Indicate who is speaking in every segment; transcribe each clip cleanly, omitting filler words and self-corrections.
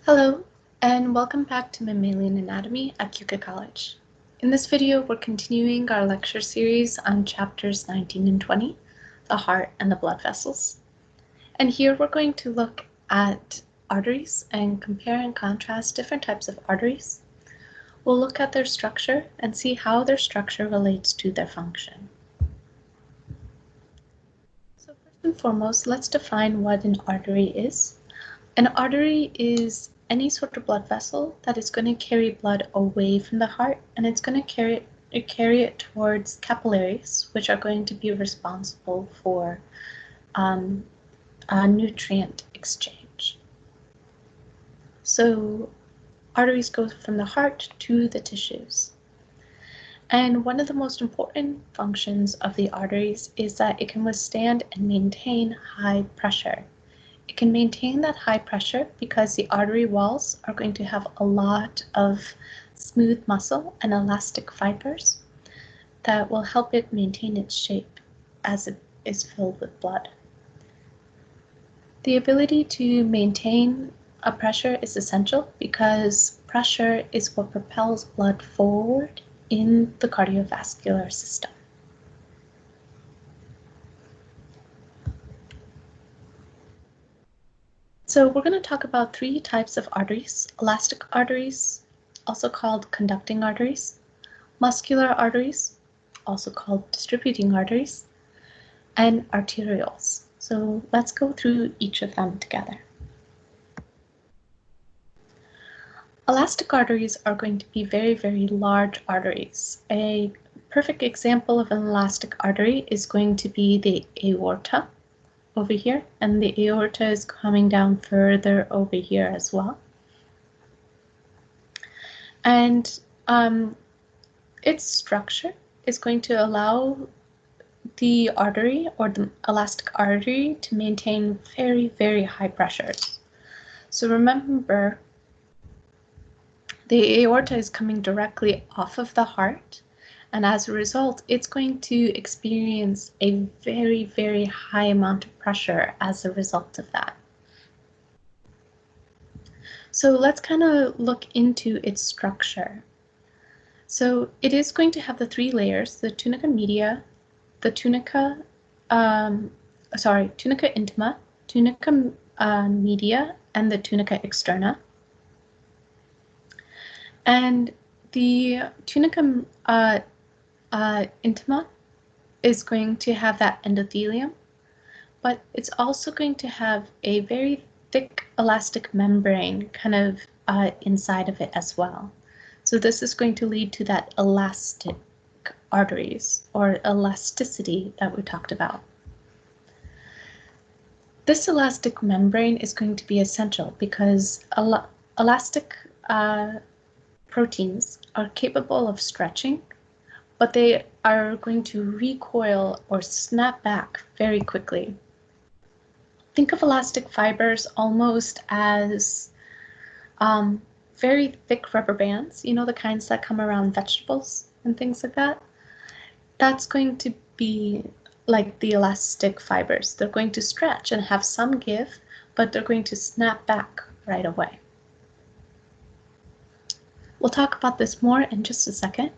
Speaker 1: Hello, and welcome back to Mammalian Anatomy at Keuka College. In this video, we're continuing our lecture series on chapters 19 and 20, the heart and the blood vessels. And here we're going to look at arteries and compare and contrast different types of arteries. We'll look at their structure and see how their structure relates to their function. So first and foremost, let's define what an artery is. An artery is any sort of blood vessel that is going to carry blood away from the heart, and it's going to carry it towards capillaries, which are going to be responsible for nutrient exchange. So arteries go from the heart to the tissues. And one of the most important functions of the arteries is that it can withstand and maintain high pressure. It can maintain that high pressure because the artery walls are going to have a lot of smooth muscle and elastic fibers that will help it maintain its shape as it is filled with blood. The ability to maintain a pressure is essential because pressure is what propels blood forward in the cardiovascular system. So we're going to talk about three types of arteries: elastic arteries, also called conducting arteries; muscular arteries, also called distributing arteries; and arterioles. So let's go through each of them together. Elastic arteries are going to be very, very large arteries. A perfect example of an elastic artery is going to be the aorta over here, and the aorta is coming down further over here as well. And its structure is going to allow the artery or the elastic artery to maintain very, very high pressures. So remember, the aorta is coming directly off of the heart, and as a result, it's going to experience a very, very high amount of pressure as a result of that. So let's kind of look into its structure. So it is going to have the three layers: the tunica media, the tunica intima, tunica media, and the tunica externa. And the tunica intima is going to have that endothelium, but it's also going to have a very thick elastic membrane kind of inside of it as well. So this is going to lead to that elastic arteries or elasticity that we talked about. This elastic membrane is going to be essential because elastic proteins are capable of stretching, but they are going to recoil or snap back very quickly. Think of elastic fibers almost as very thick rubber bands, you know, the kinds that come around vegetables and things like that. That's going to be like the elastic fibers. They're going to stretch and have some give, but they're going to snap back right away. We'll talk about this more in just a second.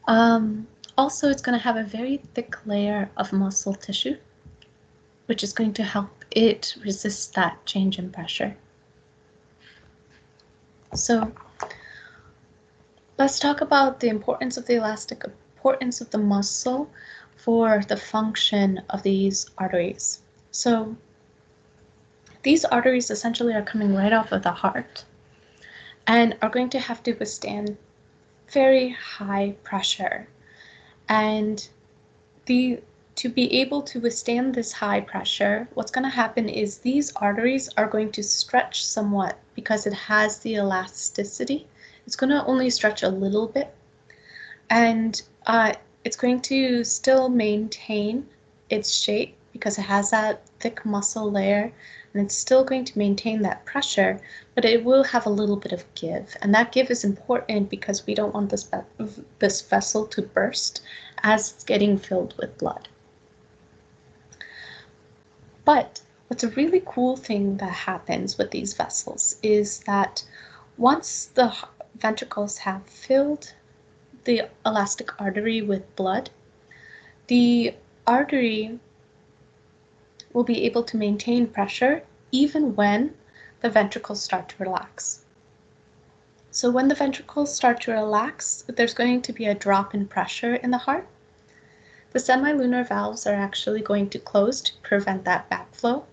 Speaker 1: Also, it's going to have a very thick layer of muscle tissue, which is going to help it resist that change in pressure. So let's talk about the importance of the elastic, importance of the muscle for the function of these arteries. So these arteries essentially are coming right off of the heart and are going to have to withstand very high pressure. And to be able to withstand this high pressure, what's going to happen is these arteries are going to stretch somewhat because it has the elasticity. It's going to only stretch a little bit, and it's going to still maintain its shape because it has that thick muscle layer, and it's still going to maintain that pressure, but it will have a little bit of give. And that give is important because we don't want this vessel to burst as it's getting filled with blood. But what's a really cool thing that happens with these vessels is that once the ventricles have filled the elastic artery with blood, the artery will be able to maintain pressure even when the ventricles start to relax. So when the ventricles start to relax, there's going to be a drop in pressure in the heart. The semilunar valves are actually going to close to prevent that backflow.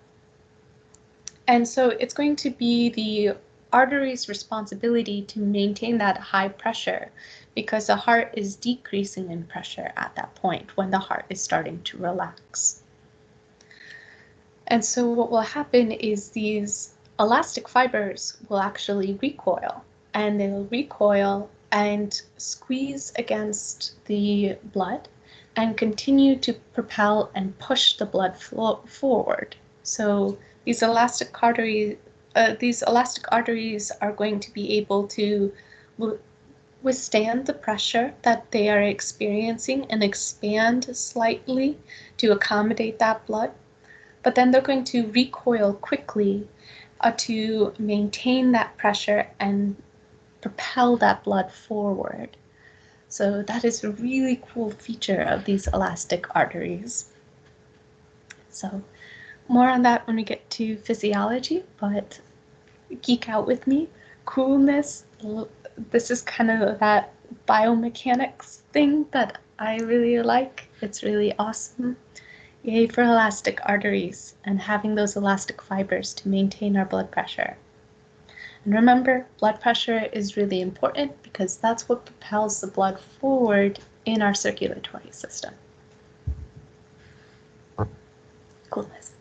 Speaker 1: And so it's going to be the artery's responsibility to maintain that high pressure because the heart is decreasing in pressure at that point when the heart is starting to relax. And so what will happen is these elastic fibers will actually recoil, and they'll recoil and squeeze against the blood and continue to propel and push the blood flow forward. So these elastic arteries are going to be able to withstand the pressure that they are experiencing and expand slightly to accommodate that blood. But then they're going to recoil quickly to maintain that pressure and propel that blood forward. So that is a really cool feature of these elastic arteries. So more on that when we get to physiology, but geek out with me. Coolness, this is kind of that biomechanics thing that I really like. It's really awesome. Yay for elastic arteries and having those elastic fibers to maintain our blood pressure. And remember, blood pressure is really important because that's what propels the blood forward in our circulatory system. Coolness.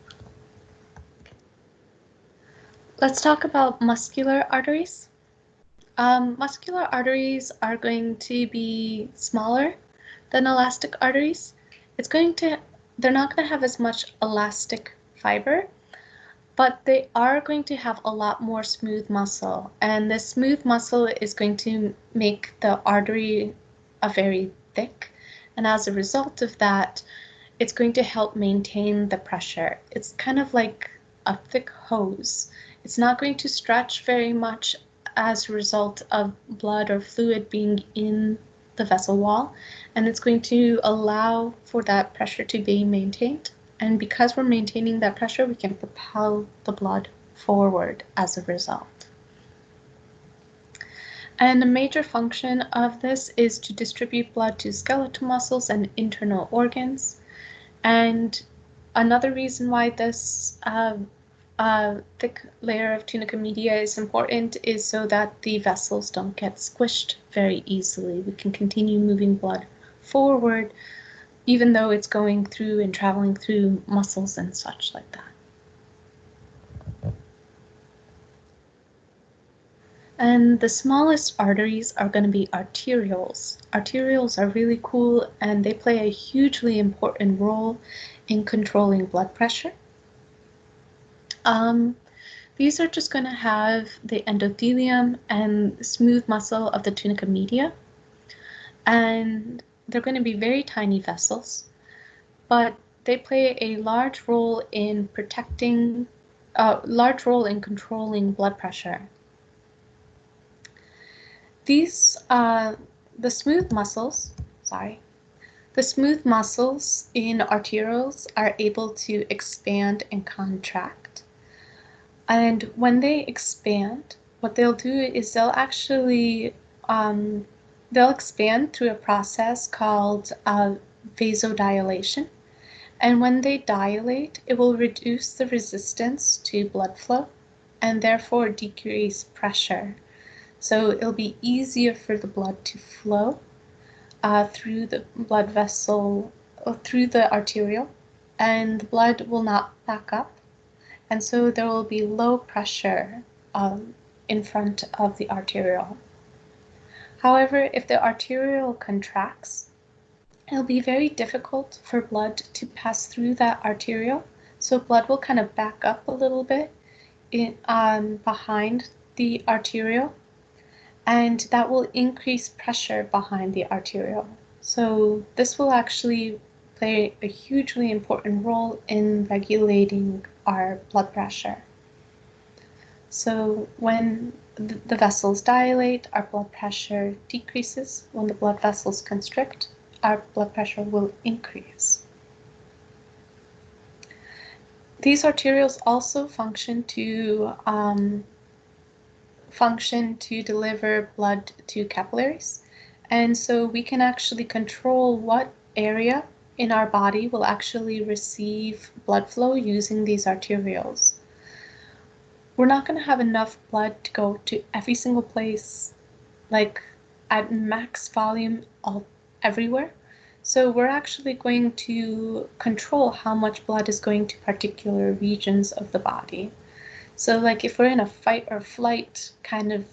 Speaker 1: Let's talk about muscular arteries. Muscular arteries are going to be smaller than elastic arteries. They're not going to have as much elastic fiber, but they are going to have a lot more smooth muscle. And the smooth muscle is going to make the artery very thick. And as a result of that, it's going to help maintain the pressure. It's kind of like a thick hose. It's not going to stretch very much as a result of blood or fluid being in the vessel wall, and it's going to allow for that pressure to be maintained. And because we're maintaining that pressure, we can propel the blood forward as a result. And a major function of this is to distribute blood to skeletal muscles and internal organs. And another reason why this thick layer of tunica media is important is so that the vessels don't get squished very easily. We can continue moving blood forward even though it's going through and traveling through muscles and such like that. And the smallest arteries are going to be arterioles. Arterioles are really cool and they play a hugely important role in controlling blood pressure. These are just going to have the endothelium and smooth muscle of the tunica media. And they're going to be very tiny vessels, but they play a large role in controlling blood pressure. These, the smooth muscles in arterioles are able to expand and contract. And when they expand, what they'll do is they'll actually they'll expand through a process called vasodilation. And when they dilate, it will reduce the resistance to blood flow and therefore decrease pressure. So it'll be easier for the blood to flow through the blood vessel, through the arteriole, and the blood will not back up. And so there will be low pressure in front of the arteriole. However, if the arteriole contracts, it'll be very difficult for blood to pass through that arteriole. So blood will kind of back up a little bit behind the arteriole, and that will increase pressure behind the arteriole. So this will actually play a hugely important role in regulating our blood pressure. So when the vessels dilate, our blood pressure decreases. When the blood vessels constrict, our blood pressure will increase. These arterioles also function to deliver blood to capillaries. And so we can actually control what area in our body will actually receive blood flow using these arterioles. We're not going to have enough blood to go to every single place, like at max volume everywhere. So we're actually going to control how much blood is going to particular regions of the body. So like if we're in a fight or flight kind of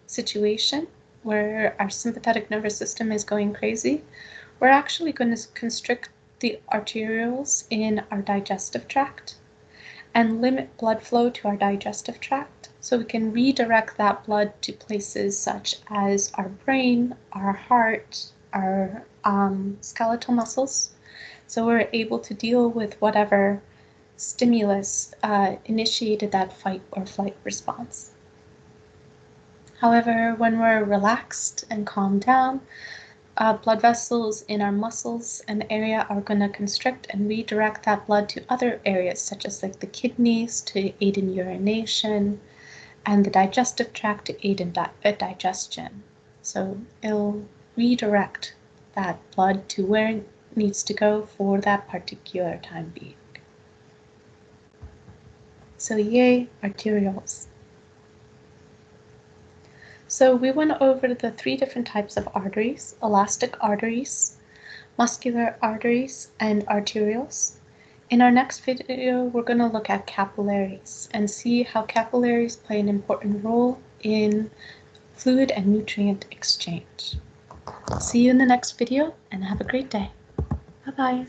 Speaker 1: situation where our sympathetic nervous system is going crazy, we're actually going to constrict the arterioles in our digestive tract and limit blood flow to our digestive tract so we can redirect that blood to places such as our brain, our heart, our skeletal muscles. So we're able to deal with whatever stimulus initiated that fight or flight response. However, when we're relaxed and calmed down, blood vessels in our muscles and area are going to constrict and redirect that blood to other areas, such as like the kidneys to aid in urination, and the digestive tract to aid in digestion. So it'll redirect that blood to where it needs to go for that particular time being. So yay, arterioles. So we went over the 3 different types of arteries: elastic arteries, muscular arteries, and arterioles. In our next video, we're going to look at capillaries and see how capillaries play an important role in fluid and nutrient exchange. See you in the next video and have a great day. Bye-bye.